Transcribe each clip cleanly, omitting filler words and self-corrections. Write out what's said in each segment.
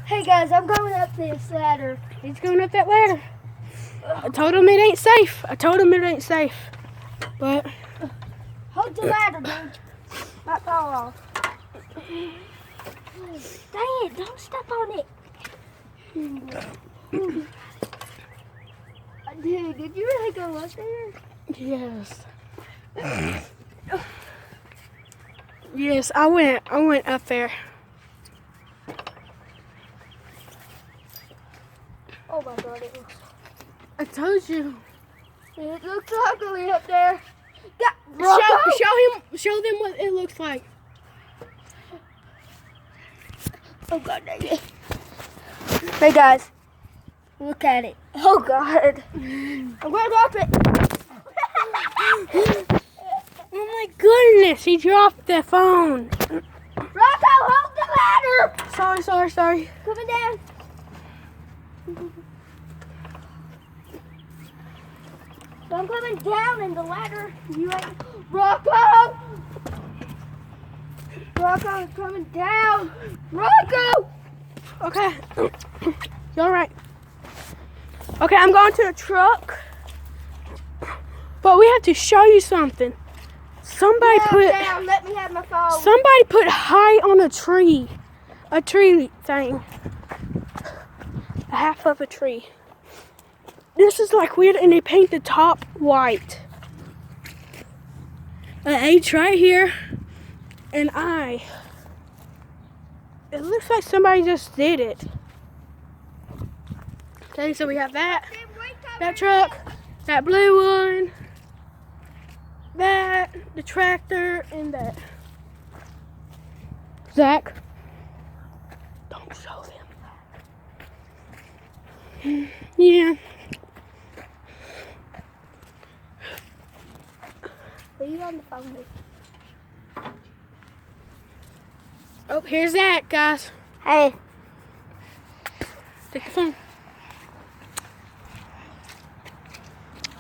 Hey guys, I'm going up this ladder. He's going up that ladder. I told him it ain't safe. But hold the ladder, dude. Might fall off. Dang it, don't step on it. Dude, did you really go up there? yes. Yes, I went up there. Oh my god, it looks... I told you. It looks ugly up there. Show them what it looks like. Oh god, dang it. Hey guys, look at it. Oh god. I'm gonna drop it. Oh my goodness, he dropped the phone. Rocco, hold the ladder. Sorry. Coming down. I'm coming down in the ladder. You ain't... Rocco! Rocco is coming down. Rocco! Okay. You alright? Okay, I'm going to the truck. But we have to show you something. Somebody down. Let me have my phone. Somebody put high on a tree. A tree thing. A half of a tree. This is like weird, and they paint the top white. An H right here. And I. It looks like somebody just did it. Okay, so we have that truck, that blue one, that, the tractor, and that. Zach, don't show them. Yeah. Are you on the phone? Oh, here's Zach, guys. Hey. Take the phone.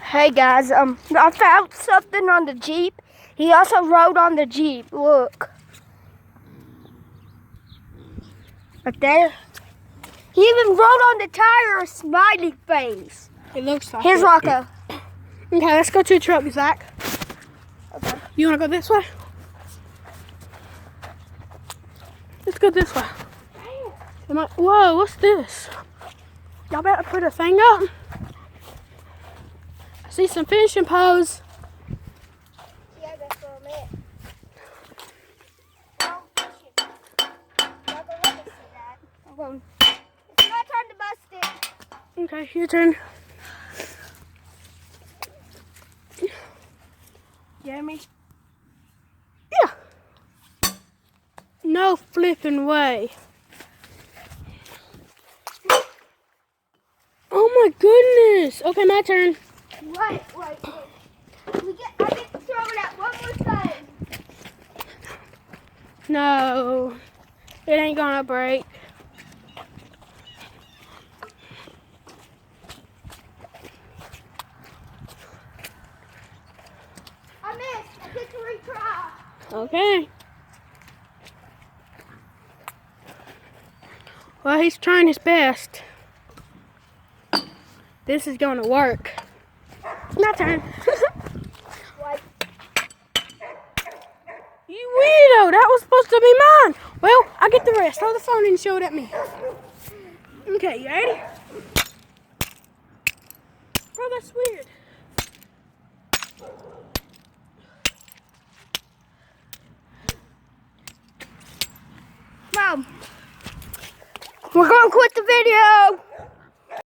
Hey guys, I found something on the Jeep. He also rode on the Jeep. Look. Right there. He even rode on the tire, a smiley face. It looks like Here's it. Rocco. Okay, let's go to the truck, Zach. Okay. You want to go this way? Let's go this way. Whoa, what's this? Y'all better put a thing up. I see some fishing poles. Yeah, that's what I meant. No fishing. Rocco, let me see that. Okay. It's my turn to bust it. Okay, your turn. Jeremy? Yeah. No flipping way. Oh my goodness. Okay, my turn. Wait. I get to throw it out one more time. No, it ain't gonna break. I missed. I get to retry. Okay. Well, he's trying his best. This is gonna work. My turn. Wait. You weirdo, that was supposed to be mine. Well, I get the rest. Throw the phone and show it at me. Okay, you ready? Bro, that's weird. Mom, we're gonna quit the video.